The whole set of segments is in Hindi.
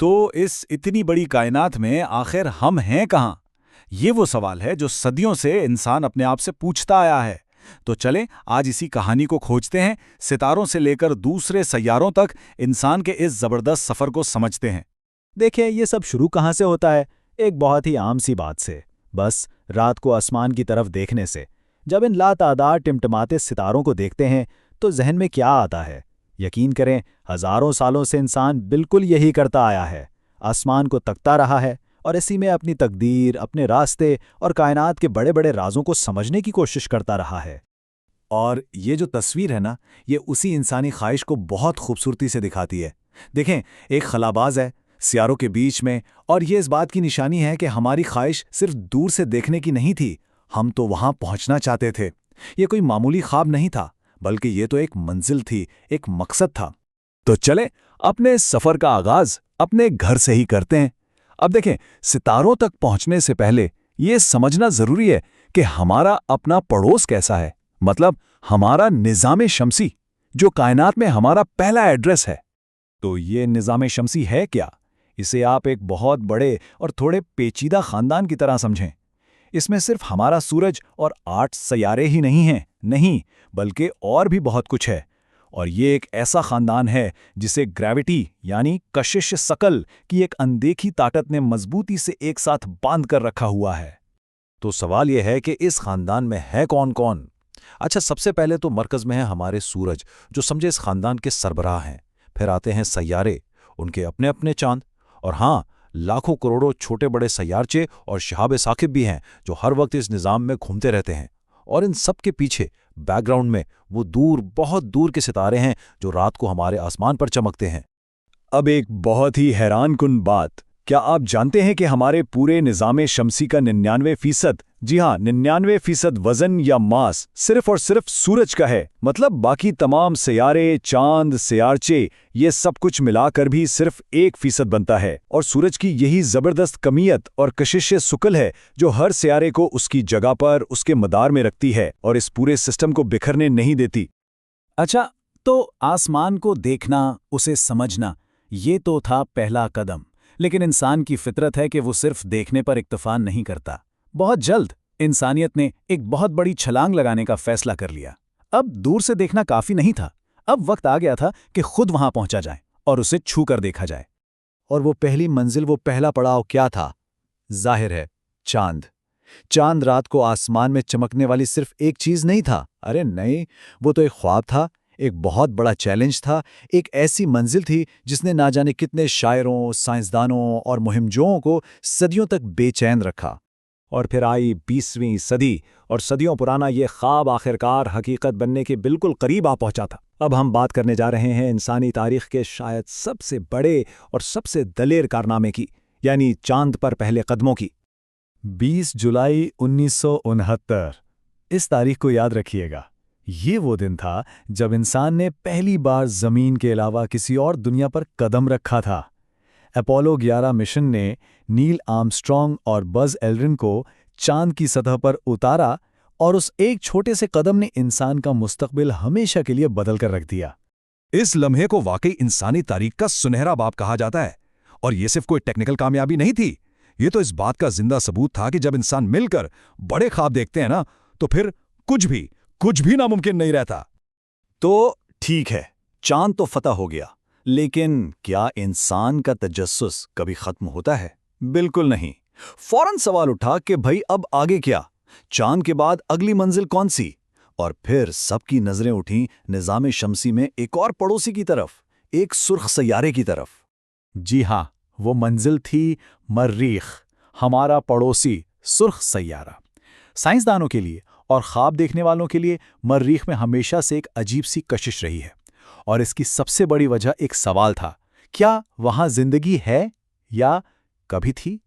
तो इस इतनी बड़ी कायनात में आखिर हम हैं कहाँ? ये वो सवाल है जो सदियों से इंसान अपने आप से पूछता आया है। तो चलें आज इसी कहानी को खोजते हैं, सितारों से लेकर दूसरे सैयारों तक इंसान के इस जबरदस्त सफर को समझते हैं। देखिए, ये सब शुरू कहाँ से होता है? एक बहुत ही आम सी बात से, बस रात को आसमान की तरफ देखने से। जब इन लातादाद टिमटिमाते सितारों को देखते हैं तो जहन में क्या आता है? यकीन करें, हजारों सालों से इंसान बिल्कुल यही करता आया है। आसमान को तकता रहा है और इसी में अपनी तकदीर, अपने रास्ते और कायनात के बड़े बड़े राजों को समझने की कोशिश करता रहा है। और ये जो तस्वीर है ना, ये उसी इंसानी ख्वाहिश को बहुत खूबसूरती से दिखाती है। देखें, एक खलाबाज है सियारों के बीच में, और ये इस बात की निशानी है कि हमारी ख्वाहिश सिर्फ दूर से देखने की नहीं थी, हम तो वहां पहुंचना चाहते थे। ये कोई मामूली ख्वाब नहीं था, बल्कि ये तो एक मंजिल थी, एक मकसद था। तो चले अपने सफर का आगाज अपने घर से ही करते हैं। अब देखें, सितारों तक पहुंचने से पहले ये समझना जरूरी है कि हमारा अपना पड़ोस कैसा है, मतलब हमारा निज़ामे शमसी, जो कायनात में हमारा पहला एड्रेस है। तो ये निज़ामे शमसी है क्या? इसे आप एक बहुत बड़े और थोड़े पेचीदा खानदान की तरह समझें। इसमें सिर्फ हमारा सूरज और 8 सैयारे ही नहीं हैं, नहीं, बल्कि और भी बहुत कुछ है। और ये एक ऐसा खानदान है जिसे ग्रेविटी यानी कशिश शकल की एक अनदेखी ताकत ने मजबूती से एक साथ बांध कर रखा हुआ है। तो सवाल यह है कि इस खानदान में है कौन कौन? अच्छा, सबसे पहले तो मरकज में है हमारे सूरज, जो समझे इस खानदान के सरबराह हैं। फिर आते हैं सैयारे, उनके अपने अपने चांद, और हाँ, लाखों करोड़ों छोटे बड़े सैयारचे और शहाब साकिब भी हैं जो हर वक्त इस निज़ाम में घूमते रहते हैं। और इन सब के पीछे बैकग्राउंड में वो दूर, बहुत दूर के सितारे हैं जो रात को हमारे आसमान पर चमकते हैं। अब एक बहुत ही हैरानकुन बात, क्या आप जानते हैं कि हमारे पूरे निज़ामे शमसी का 99%, जी हाँ 99% वजन या मास सिर्फ और सिर्फ सूरज का है। मतलब बाकी तमाम सियारे, चांद, सियारचे, ये सब कुछ मिलाकर भी सिर्फ 1% बनता है। और सूरज की यही जबरदस्त कमियत और कशिश शुक्ल है जो हर सियारे को उसकी जगह पर, उसके मदार में रखती है और इस पूरे सिस्टम को बिखरने नहीं देती। अच्छा, तो आसमान को देखना, उसे समझना, ये तो था पहला कदम। लेकिन इंसान की फितरत है कि वो सिर्फ देखने पर इक्तफा नहीं करता। बहुत जल्द इंसानियत ने एक बहुत बड़ी छलांग लगाने का फैसला कर लिया। अब दूर से देखना काफी नहीं था, अब वक्त आ गया था कि खुद वहां पहुंचा जाए और उसे छू कर देखा जाए। और वो पहली मंजिल, वो पहला पड़ाव क्या था? जाहिर है, चांद। चांद रात को आसमान में चमकने वाली सिर्फ एक चीज नहीं था। अरे नहीं, वो तो एक ख्वाब था, एक बहुत बड़ा चैलेंज था, एक ऐसी मंजिल थी जिसने ना जाने कितने शायरों, साइंसदानों और मुहिमजोओं को सदियों तक बेचैन रखा। और फिर आई 20वीं सदी, और सदियों पुराना ये ख्वाब आखिरकार हकीकत बनने के बिल्कुल करीब आ पहुंचा था। अब हम बात करने जा रहे हैं इंसानी तारीख के शायद सबसे बड़े और सबसे दलेर कारनामे की, यानी चांद पर पहले कदमों की। 20 जुलाई 1969, इस तारीख को याद रखिएगा। ये वो दिन था जब इंसान ने पहली बार जमीन के अलावा किसी और दुनिया पर कदम रखा था। अपोलो 11 मिशन ने नील आर्मस्ट्रॉन्ग और बज एल्ड्रिन को चांद की सतह पर उतारा, और उस एक छोटे से कदम ने इंसान का मुस्तकबिल हमेशा के लिए बदल कर रख दिया। इस लम्हे को वाकई इंसानी तारीख का सुनहरा बाब कहा जाता है। और ये सिर्फ कोई टेक्निकल कामयाबी नहीं थी, ये तो इस बात का जिंदा सबूत था कि जब इंसान मिलकर बड़े ख्वाब देखते हैं ना, तो फिर कुछ भी नामुमकिन नहीं रहता। तो ठीक है, चांद तो फतह हो गया, लेकिन क्या इंसान का तजस्सुस कभी खत्म होता है? बिल्कुल नहीं। फौरन सवाल उठा कि भाई अब आगे क्या? चांद के बाद अगली मंजिल कौन सी? और फिर सबकी नजरें उठीं निज़ामे शमसी में एक और पड़ोसी की तरफ, एक सुर्ख सैयारे की तरफ। जी हां, वो मंजिल थी मर्रीख, हमारा पड़ोसी सुर्ख सैयारा। साइंसदानों के लिए और ख्वाब देखने वालों के लिए मर्रीख में हमेशा से एक अजीब सी कशिश रही है। और इसकी सबसे बड़ी वजह एक सवाल था, क्या वहां जिंदगी है या कभी थी?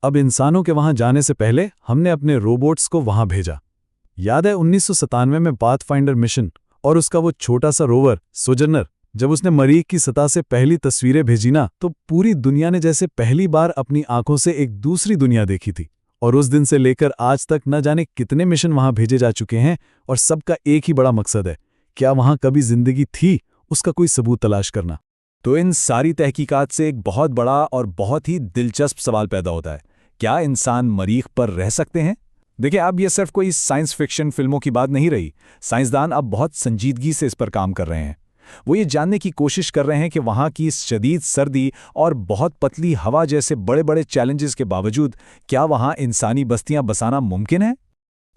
अब इंसानों के वहां जाने से पहले हमने अपने रोबोट्स को वहां भेजा। याद है 1997 में पाथफाइंडर मिशन और उसका वो छोटा सा रोवर सोजर्नर, जब उसने मरीख की सतह से पहली तस्वीरें भेजी ना, तो पूरी दुनिया ने जैसे पहली बार अपनी आंखों से एक दूसरी दुनिया देखी थी। और उस दिन से लेकर आज तक न जाने कितने मिशन वहां भेजे जा चुके हैं, और सबका एक ही बड़ा मकसद है, क्या वहां कभी जिंदगी थी, उसका कोई सबूत तलाश करना। तो इन सारी तहकीकात से एक बहुत बड़ा और बहुत ही दिलचस्प सवाल पैदा होता है, क्या इंसान मरीख पर रह सकते हैं? देखिए, अब ये सिर्फ कोई साइंस फिक्शन फिल्मों की बात नहीं रही। साइंसदान अब बहुत संजीदगी से इस पर काम कर रहे हैं। वो ये जानने की कोशिश कर रहे हैं कि वहाँ की इस शदीद सर्दी और बहुत पतली हवा जैसे बड़े बड़े चैलेंजेस के बावजूद क्या वहाँ इंसानी बस्तियां बसाना मुमकिन है?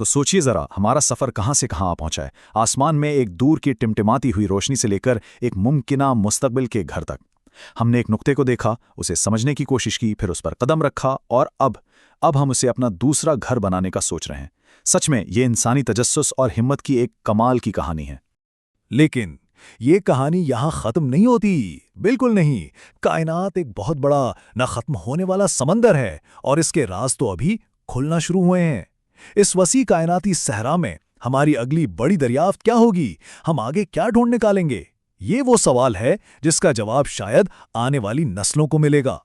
तो सोचिए जरा, हमारा सफर कहां से कहां आ पहुंचा है। आसमान में एक दूर की टिमटिमाती हुई रोशनी से लेकर एक मुमकिना मुस्तकबिल के घर तक। हमने एक नुक्ते को देखा, उसे समझने की कोशिश की, फिर उस पर कदम रखा और अब हम उसे अपना दूसरा घर बनाने का सोच रहे हैं। सच में ये इंसानी तजस्सुस और हिम्मत की एक कमाल की कहानी है। लेकिन ये कहानी यहां खत्म नहीं होती, बिल्कुल नहीं। कायनात एक बहुत बड़ा, न खत्म होने वाला समंदर है और इसके राज तो अभी खुलना शुरू हुए हैं। इस वसी कायनाती सहरा में हमारी अगली बड़ी दरियाफ्त क्या होगी? हम आगे क्या ढूंढ निकालेंगे? ये वो सवाल है जिसका जवाब शायद आने वाली नस्लों को मिलेगा।